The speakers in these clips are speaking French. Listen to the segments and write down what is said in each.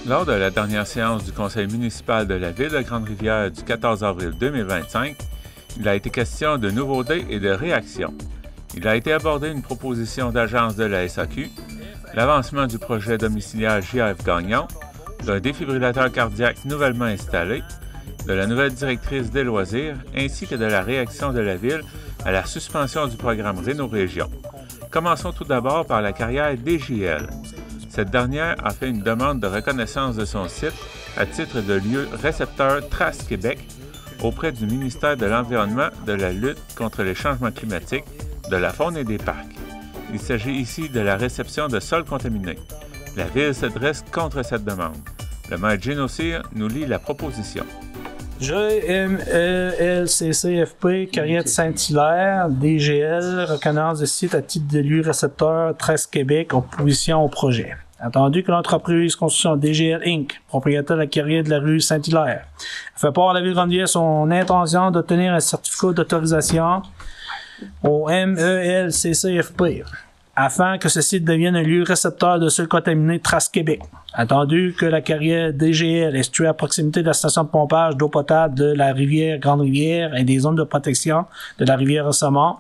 Lors de la dernière séance du conseil municipal de la Ville de Grande-Rivière du 14 avril 2025, il a été question de nouveautés et de réactions. Il a été abordé une proposition d'agence de la SAQ, l'avancement du projet domiciliaire JF Gagnon, d'un défibrillateur cardiaque nouvellement installé, de la nouvelle directrice des loisirs, ainsi que de la réaction de la Ville à la suspension du programme Réno-Région. Commençons tout d'abord par la carrière DGL. Cette dernière a fait une demande de reconnaissance de son site à titre de lieu récepteur Trace Québec auprès du ministère de l'Environnement, de la lutte contre les changements climatiques, de la faune et des parcs. Il s'agit ici de la réception de sols contaminés. La Ville se dresse contre cette demande. Le maire Gino Cyr nous lit la proposition. GMELCCFP, Carrière de Saint-Hilaire, DGL, reconnaissance de site à titre de lieu récepteur Trace Québec, opposition au projet. Attendu que l'entreprise construction DGL Inc., propriétaire de la carrière de la rue Saint-Hilaire, fait part à la Ville de Grande-Rivière son intention d'obtenir un certificat d'autorisation au MELCCFP afin que ce site devienne un lieu récepteur de sols contaminés Trace Québec. Attendu que la carrière DGL est située à proximité de la station de pompage d'eau potable de la rivière Grande-Rivière et des zones de protection de la rivière Rossemont.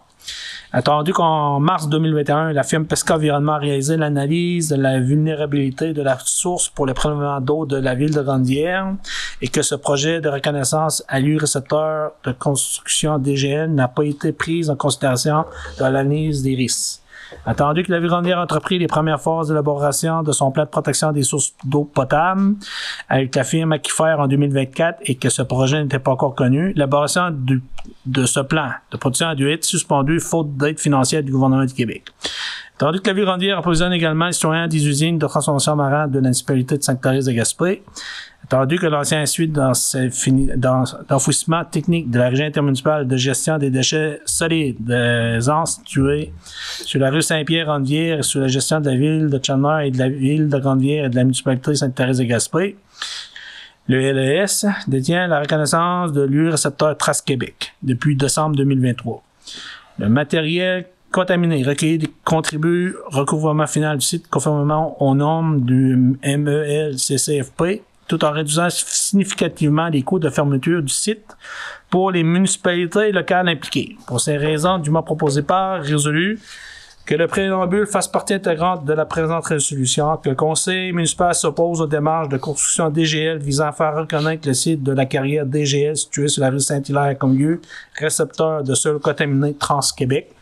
Attendu qu'en mars 2021, la firme Pesca Environnement a réalisé l'analyse de la vulnérabilité de la source pour le prélèvement d'eau de la ville de Grande-Rivière et que ce projet de reconnaissance à lieu récepteur de construction DGL n'a pas été pris en considération dans l'analyse des risques. Attendu que la Ville de Grande-Rivière a entrepris les premières phases d'élaboration de son plan de protection des sources d'eau potable avec la firme Aquifer en 2024 et que ce projet n'était pas encore connu, l'élaboration de ce plan de protection a dû être suspendue faute d'aide financière du gouvernement du Québec. Attendu que la Ville de Grande-Rivière approvisionne également les citoyens des usines de transformation marine de la municipalité de Sainte-Thérèse-de-Gaspé, attendu que l'ancien suite d'enfouissement technique de la région intermunicipale de gestion des déchets solides des ans situés sur la rue Saint-Pierre-Grande-Rivière sous la gestion de la Ville de Chandler et de la Ville de Grande-Rivière et de la municipalité de Sainte-Thérèse-de-Gaspé, le LES détient la reconnaissance de lieu récepteur Trace Québec depuis décembre 2023. Le matériel contaminé recueilli contribue au recouvrement final du site conformément aux normes du MELCCFP, tout en réduisant significativement les coûts de fermeture du site pour les municipalités locales impliquées. Pour ces raisons, dûment proposé par résolu que le préambule fasse partie intégrante de la présente résolution, que le conseil municipal s'oppose aux démarches de construction DGL visant à faire reconnaître le site de la carrière DGL situé sur la rue Saint-Hilaire comme lieu récepteur de sols contaminés Trans-Québec,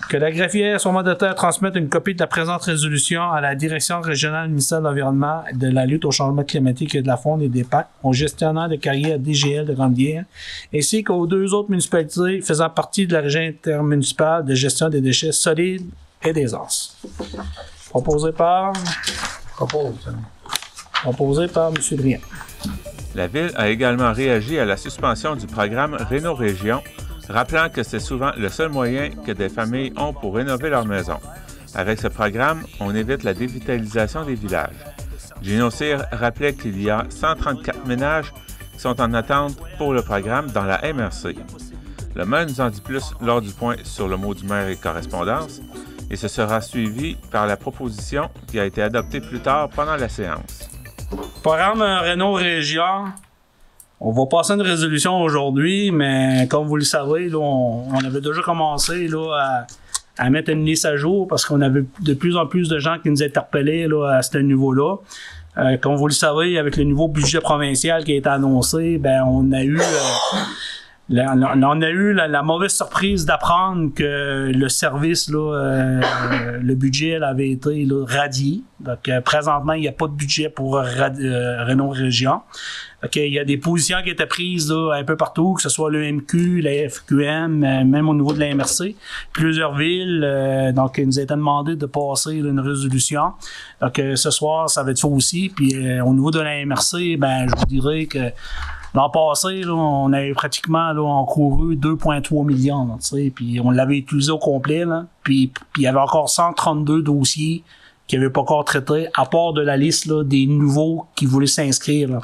que la greffière et son mandataire transmettent une copie de la présente résolution à la Direction régionale du ministère de l'Environnement, de la lutte au changement climatique et de la faune et des parcs, au gestionnaire de carrière DGL de Grande-Rivière, ainsi qu'aux deux autres municipalités faisant partie de la région intermunicipale de gestion des déchets solides et des anses. Proposé par M. Briand. La Ville a également réagi à la suspension du programme Réno-Région, rappelant que c'est souvent le seul moyen que des familles ont pour rénover leur maison. Avec ce programme, on évite la dévitalisation des villages. Gino Cyr rappelait qu'il y a 134 ménages qui sont en attente pour le programme dans la MRC. Le maire nous en dit plus lors du point sur le mot du maire et correspondance, et ce sera suivi par la proposition qui a été adoptée plus tard pendant la séance. Programme Réno-Région. On va passer une résolution aujourd'hui, mais comme vous le savez, là, on avait déjà commencé là, à mettre une liste à jour parce qu'on avait de plus en plus de gens qui nous interpellaient là, à ce niveau-là. Comme vous le savez, avec le nouveau budget provincial qui a été annoncé, ben on a eu la mauvaise surprise d'apprendre que le service, là, le budget avait été là, radié. Donc, présentement, il n'y a pas de budget pour Réno-Région. Okay, il y a des positions qui étaient prises là, un peu partout, que ce soit l'EMQ, la FQM, même au niveau de la MRC. Plusieurs villes, donc il nous a été demandé de passer là, une résolution. Donc ce soir, ça va être ça aussi. Puis au niveau de la MRC, ben je vous dirais que l'an passé, là, on avait pratiquement là, encouru 2,3 millions. Là, puis on l'avait utilisé au complet. Là, puis il y avait encore 132 dossiers qui n'avaient pas encore traité, à part de la liste là, des nouveaux qui voulaient s'inscrire. Là.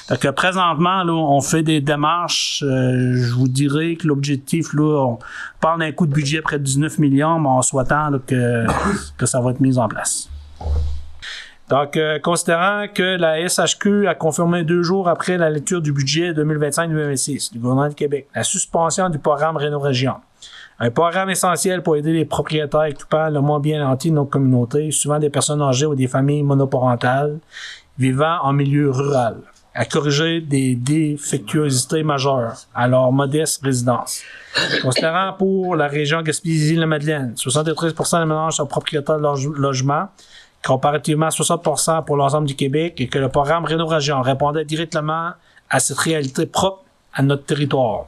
Donc présentement, là, on fait des démarches. Je vous dirais que l'objectif, là, on parle d'un coût de budget près de 19 millions, mais en souhaitant là, que ça va être mis en place. Donc, considérant que la SHQ a confirmé 2 jours après la lecture du budget 2025-2026 du gouvernement du Québec la suspension du programme Réno-Région, un programme essentiel pour aider les propriétaires occupants le moins bien nantis de notre communauté, souvent des personnes âgées ou des familles monoparentales vivant en milieu rural, à corriger des défectuosités majeures à leur modeste résidence. Considérant pour la région Gaspésie-La-Madeleine, 73% des ménages sont propriétaires de logement, comparativement à 60% pour l'ensemble du Québec, et que le programme Réno-Région répondait directement à cette réalité propre à notre territoire.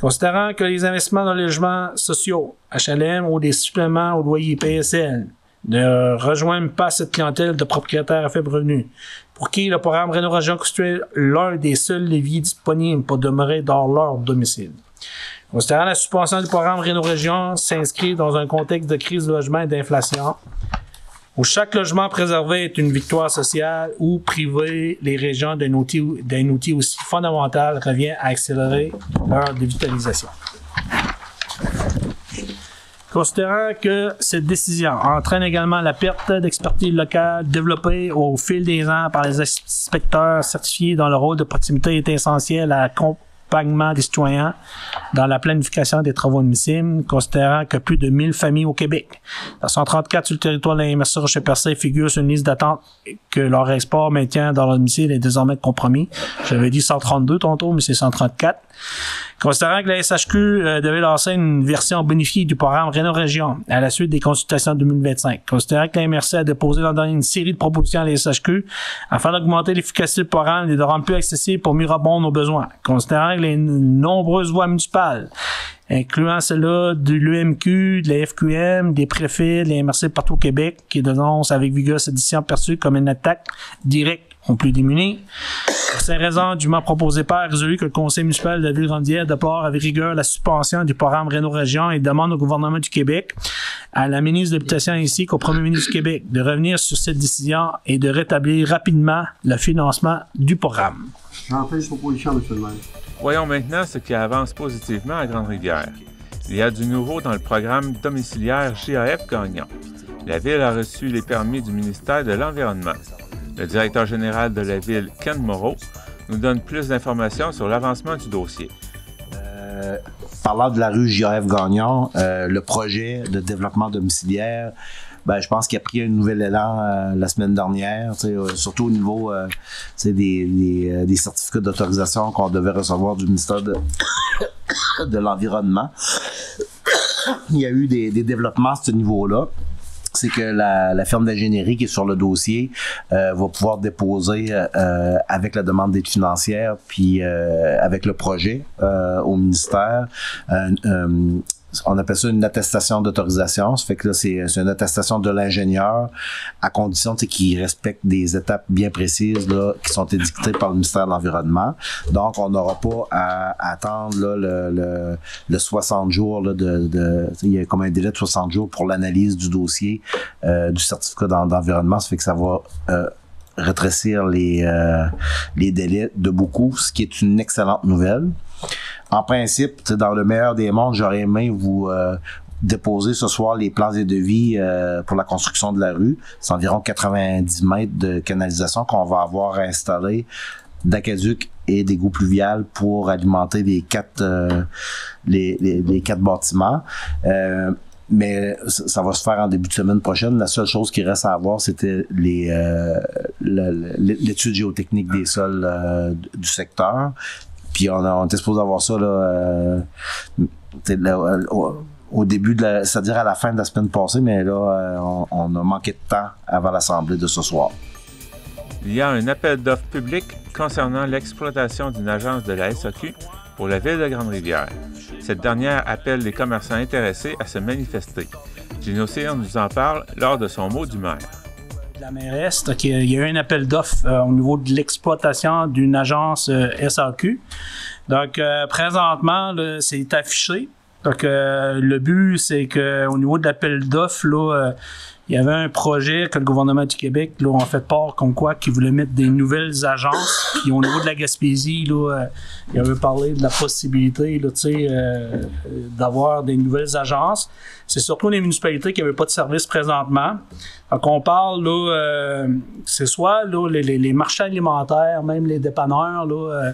Considérant que les investissements dans les logements sociaux, HLM ou des suppléments au loyer PSL ne rejoignent pas cette clientèle de propriétaires à faible revenu, pour qui le programme Réno-Région constituait l'un des seuls leviers disponibles pour demeurer dans leur domicile. Considérant la suspension du programme Réno-Région s'inscrit dans un contexte de crise de logement et d'inflation, où chaque logement préservé est une victoire sociale, ou priver les régions d'un outil aussi fondamental revient à accélérer leur dévitalisation. Considérant que cette décision entraîne également la perte d'expertise locale développée au fil des ans par les inspecteurs certifiés dont le rôle de proximité est essentiel à l'accompagnement des citoyens dans la planification des travaux admissibles, considérant que plus de 1000 familles au Québec, 134 sur le territoire de la MRC Rocher-Percé, figurent sur une liste d'attente que leur export maintien dans leur domicile est désormais compromis. J'avais dit 132 tantôt, mais c'est 134. Considérant que la SHQ devait lancer une version bonifiée du programme Réno-Région à la suite des consultations de 2025. Considérant que la MRC a déposé l'an dernier une série de propositions à la SHQ afin d'augmenter l'efficacité du programme et de rendre plus accessible pour mieux répondre aux besoins. Considérant que les nombreuses voies municipales, incluant celles-là de l'UMQ, de la FQM, des préfets, de la MRC partout au Québec, qui dénoncent avec vigueur cette décision perçue comme une attaque directe aux plus démunis. Pour ces raisons, dûment proposé par résolu que le conseil municipal de la Ville-Rondière déplore avec rigueur la suspension du programme Réno-Région et demande au gouvernement du Québec, à la ministre de l'Habitation ainsi qu'au premier ministre du Québec de revenir sur cette décision et de rétablir rapidement le financement du programme. J'en fais une proposition, M. le maire. Voyons maintenant ce qui avance positivement à Grande-Rivière. Il y a du nouveau dans le programme domiciliaire GAF Gagnon. La Ville a reçu les permis du ministère de l'Environnement. Le directeur général de la Ville, Ken Moreau, nous donne plus d'informations sur l'avancement du dossier. Parlant de la rue GAF Gagnon, le projet de développement domiciliaire, je pense qu'il a pris un nouvel élan la semaine dernière, surtout au niveau des certificats d'autorisation qu'on devait recevoir du ministère de l'Environnement. Il y a eu des développements à ce niveau-là. C'est que la firme d'ingénierie qui est sur le dossier va pouvoir déposer avec la demande d'aide financière puis avec le projet au ministère on appelle ça une attestation d'autorisation. Ça fait que là, c'est une attestation de l'ingénieur à condition qu'il respecte des étapes bien précises là, qui sont édictées par le ministère de l'Environnement. Donc, on n'aura pas à attendre là, le 60 jours. Là, il y a comme un délai de 60 jours pour l'analyse du dossier du certificat d'environnement. Ça fait que ça va rétrécir les délais de beaucoup, ce qui est une excellente nouvelle. En principe, dans le meilleur des mondes, j'aurais aimé vous déposer ce soir les plans et devis pour la construction de la rue. C'est environ 90 mètres de canalisation qu'on va avoir installé d'aqueduc et d'égouts pluvial pour alimenter les quatre bâtiments. Mais ça va se faire en début de semaine prochaine. La seule chose qui reste à avoir, c'était l'étude géotechnique des sols du secteur. Puis on était supposé avoir ça là, au début c'est-à-dire à la fin de la semaine passée, mais là, on a manqué de temps avant l'assemblée de ce soir. Il y a un appel d'offres public concernant l'exploitation d'une agence de la SAQ pour la ville de Grande-Rivière. Cette dernière appelle les commerçants intéressés à se manifester. Gino Cyr nous en parle lors de son mot du maire. La mairesse, il y a eu un appel d'offres au niveau de l'exploitation d'une agence SAQ. Donc, présentement, là, c'est affiché. Donc, le but, c'est qu'au niveau de l'appel d'offres, là, il y avait un projet que le gouvernement du Québec là, en fait part comme quoi qu'ils voulaient mettre des nouvelles agences. Puis au niveau de la Gaspésie, là, il avait parlé de la possibilité là, d'avoir des nouvelles agences. C'est surtout les municipalités qui n'avaient pas de service présentement. Donc on parle, là, c'est soit là, les marchés alimentaires, même les dépanneurs là,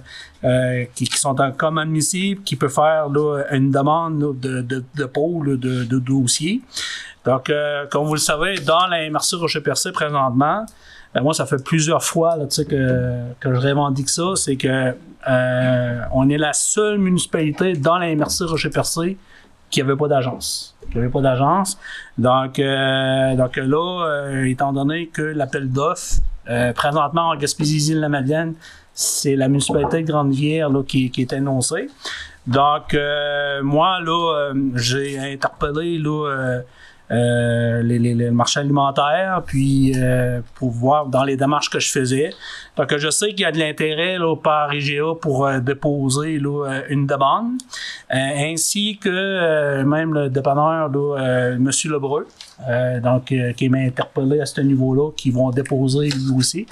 qui sont comme admissibles, qui peuvent faire là, une demande là, de dépôt là, de dossier. Donc, comme vous le savez, dans la MRC Rocher-Percé présentement, moi, ça fait plusieurs fois là, que je revendique ça, c'est que on est la seule municipalité dans la MRC Rocher-Percé qui n'avait pas d'agence. Donc là, étant donné que l'appel d'offres, présentement en Gaspésie-Île-la-Madeleine, c'est la municipalité de Grande-Rivière là, qui est énoncée. Donc, moi, là, j'ai interpellé là, les marchés alimentaires, puis pour voir dans les démarches que je faisais. Donc, je sais qu'il y a de l'intérêt là, par IGA pour déposer là, une demande, ainsi que même le dépanneur, là, M. Lebreu, qui m'a interpellé à ce niveau-là, qui vont déposer lui aussi.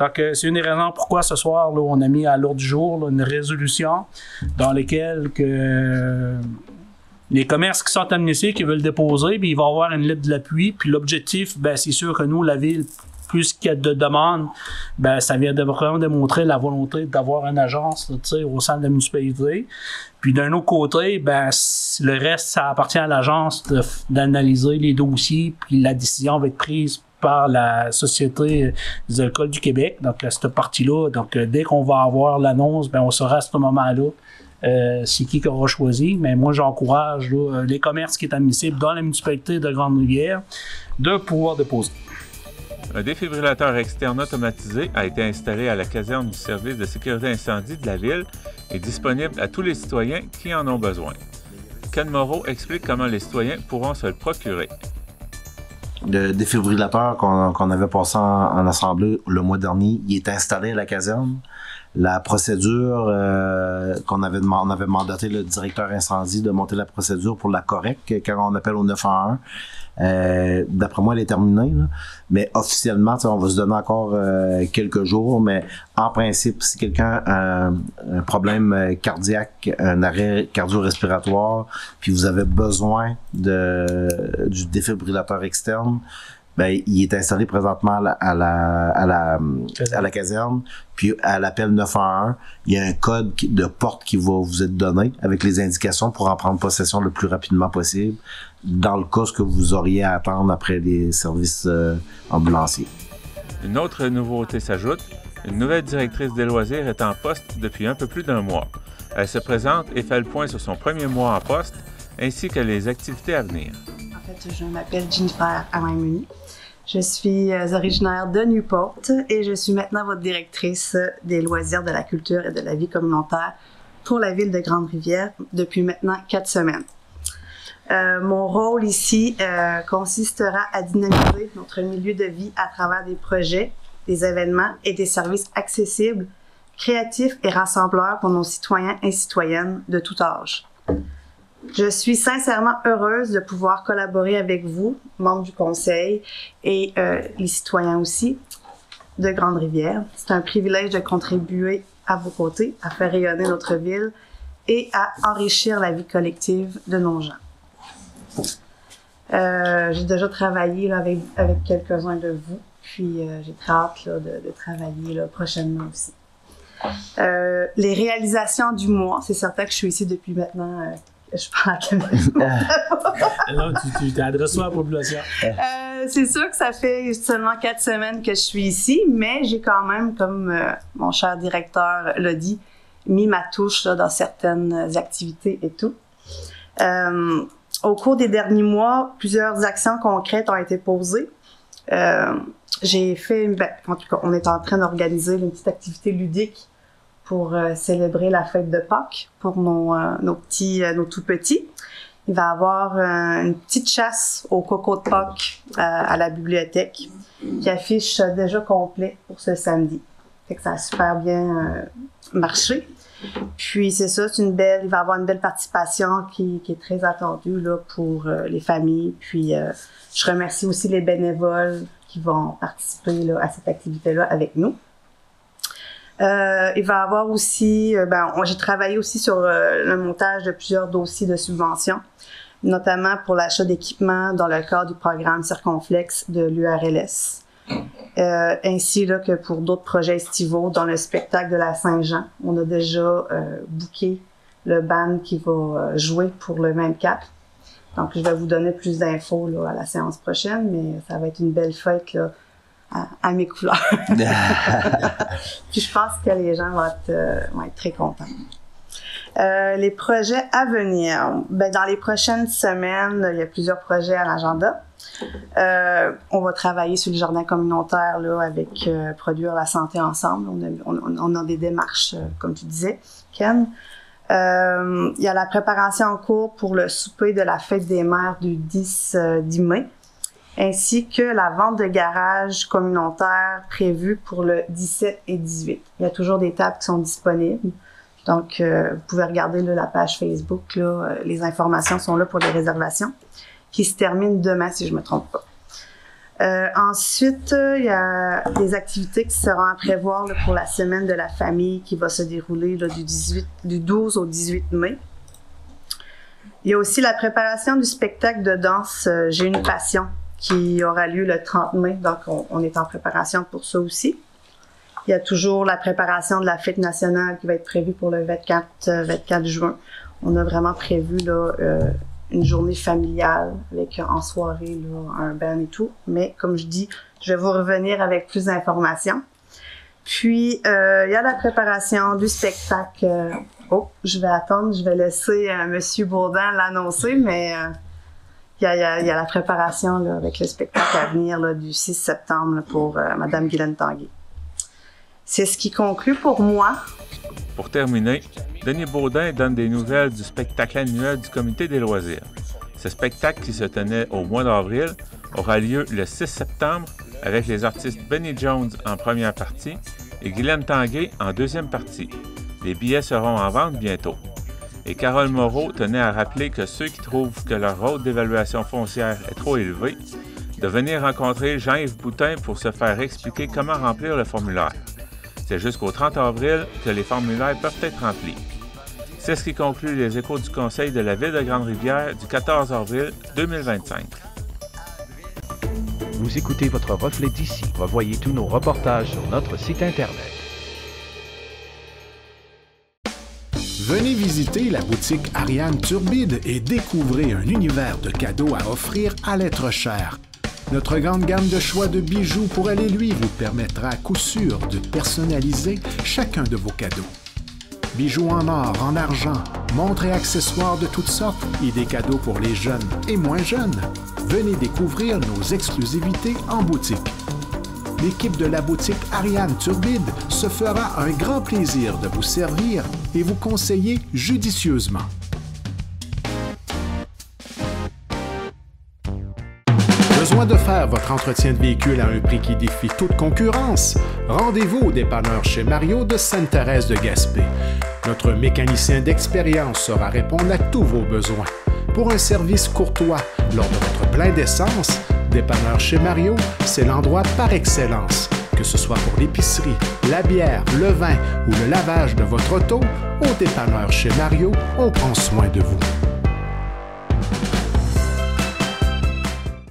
Donc, c'est une des raisons pourquoi ce soir, là, on a mis à l'ordre du jour là, une résolution dans laquelle que les commerces qui sont admissibles, qui veulent déposer, puis il va y avoir une lettre de l'appui. Puis l'objectif, ben c'est sûr que nous, la ville, plus qu'il y a de demandes, ben ça vient de vraiment démontrer la volonté d'avoir une agence là, au sein de la municipalité. Puis d'un autre côté, ben le reste, ça appartient à l'agence d'analyser les dossiers, puis la décision va être prise par la Société des alcools du Québec. Donc, cette partie-là, donc dès qu'on va avoir l'annonce, ben on saura à ce moment-là c'est qui aura choisi, mais moi j'encourage là, les commerces qui sont admissibles dans la municipalité de Grande-Rivière de pouvoir déposer. Un défibrillateur externe automatisé a été installé à la caserne du service de sécurité incendie de la ville et disponible à tous les citoyens qui en ont besoin. Ken Moreau explique comment les citoyens pourront se le procurer. Le défibrillateur qu'on avait passé en assemblée le mois dernier, il est installé à la caserne. La procédure on avait mandaté le directeur incendie de monter la procédure pour la correcte quand on appelle au 911. D'après moi, elle est terminée, là. Mais officiellement, on va se donner encore quelques jours, mais en principe, si quelqu'un a un problème cardiaque, un arrêt cardio-respiratoire, puis vous avez besoin du défibrillateur externe, ben, il est installé présentement à la caserne, puis à l'appel 911, il y a un code de porte qui va vous être donné avec les indications pour en prendre possession le plus rapidement possible, dans le cas que vous auriez à attendre après les services ambulanciers. Une autre nouveauté s'ajoute, une nouvelle directrice des loisirs est en poste depuis un peu plus d'un mois. Elle se présente et fait le point sur son premier mois en poste, ainsi que les activités à venir. En fait, je m'appelle Jennifer Alain-Muni. Je suis originaire de Newport et je suis maintenant votre directrice des loisirs, de la culture et de la vie communautaire pour la ville de Grande-Rivière depuis maintenant 4 semaines. Mon rôle ici consistera à dynamiser notre milieu de vie à travers des projets, des événements et des services accessibles, créatifs et rassembleurs pour nos citoyens et citoyennes de tout âge. Je suis sincèrement heureuse de pouvoir collaborer avec vous, membres du conseil, et les citoyens aussi de Grande-Rivière. C'est un privilège de contribuer à vos côtés, à faire rayonner notre ville et à enrichir la vie collective de nos gens. J'ai déjà travaillé là, avec quelques-uns de vous, puis j'ai très hâte là, de travailler là, prochainement aussi. Les réalisations du mois, c'est certain que je suis ici depuis maintenant... je parle à la Non, tu t'adresses à la population. C'est sûr que ça fait seulement 4 semaines que je suis ici, mais j'ai quand même, comme mon cher directeur l'a dit, mis ma touche là, dans certaines activités et tout. Au cours des derniers mois, plusieurs actions concrètes ont été posées. J'ai fait, en tout cas, on est en train d'organiser une petite activité ludique pour célébrer la fête de Pâques pour nos tout petits. Il va y avoir une petite chasse au coco de Pâques à la bibliothèque qui affiche déjà complet pour ce samedi. Fait que ça a super bien marché. Puis c'est ça, il va y avoir une belle participation qui est très attendue là, pour les familles. Puis je remercie aussi les bénévoles qui vont participer là, à cette activité-là avec nous. Il va y avoir aussi, j'ai travaillé aussi sur le montage de plusieurs dossiers de subventions, notamment pour l'achat d'équipements dans le cadre du programme Circonflexe de l'URLS, ainsi là, que pour d'autres projets estivaux, dans le spectacle de la Saint-Jean. On a déjà booké le band qui va jouer pour le 24. Donc, je vais vous donner plus d'infos là, à la séance prochaine, mais ça va être une belle fête là, à mes couleurs. Puis je pense que les gens vont être très contents. Les projets à venir. Dans les prochaines semaines, il y a plusieurs projets à l'agenda. On va travailler sur le jardin communautaire là, avec Produire la santé ensemble. On a des démarches, comme tu disais, Ken. Il y a la préparation en cours pour le souper de la fête des mères du 10 mai, ainsi que la vente de garage communautaire prévue pour le 17 et 18. Il y a toujours des tables qui sont disponibles. Donc, vous pouvez regarder là, la page Facebook. Là, les informations sont là pour les réservations, qui se terminent demain, si je ne me trompe pas. Ensuite, il y a des activités qui seront à prévoir là, pour la semaine de la famille qui va se dérouler là, du 12 au 18 mai. Il y a aussi la préparation du spectacle de danse « J'ai une passion » qui aura lieu le 30 mai, donc on est en préparation pour ça aussi. Il y a toujours la préparation de la fête nationale qui va être prévue pour le 24 juin. On a vraiment prévu là, une journée familiale avec en soirée là, un band et tout. Mais comme je dis, je vais vous revenir avec plus d'informations. Puis, il y a la préparation du spectacle. Je vais attendre, je vais laisser Monsieur Baudin l'annoncer, mais il y a la préparation là, avec le spectacle à venir là, du 6 septembre là, pour Madame Guylaine Tanguay. C'est ce qui conclut pour moi. Pour terminer, Denis Baudin donne des nouvelles du spectacle annuel du Comité des loisirs. Ce spectacle, qui se tenait au mois d'avril, aura lieu le 6 septembre avec les artistes Benny Jones en première partie et Guylaine Tanguay en deuxième partie. Les billets seront en vente bientôt. Et Carole Moreau tenait à rappeler que ceux qui trouvent que leur rôle d'évaluation foncière est trop élevé, de venir rencontrer Jean-Yves Boutin pour se faire expliquer comment remplir le formulaire. C'est jusqu'au 30 avril que les formulaires peuvent être remplis. C'est ce qui conclut les échos du Conseil de la Ville de Grande-Rivière du 14 avril 2025. Vous écoutez votre reflet d'ici. Revoyez tous nos reportages sur notre site Internet. Venez visiter la boutique Ariane Turbide et découvrez un univers de cadeaux à offrir à l'être cher. Notre grande gamme de choix de bijoux pour aller lui vous permettra à coup sûr de personnaliser chacun de vos cadeaux. Bijoux en or, en argent, montres et accessoires de toutes sortes et des cadeaux pour les jeunes et moins jeunes. Venez découvrir nos exclusivités en boutique. L'équipe de la boutique Ariane Turbide se fera un grand plaisir de vous servir et vous conseiller judicieusement. Besoin de faire votre entretien de véhicule à un prix qui défie toute concurrence? Rendez-vous au dépanneur chez Mario de Sainte-Thérèse de Gaspé. Notre mécanicien d'expérience saura répondre à tous vos besoins. Pour un service courtois lors de votre plein d'essence, dépanneur chez Mario, c'est l'endroit par excellence. Que ce soit pour l'épicerie, la bière, le vin ou le lavage de votre auto, au dépanneur chez Mario, on prend soin de vous.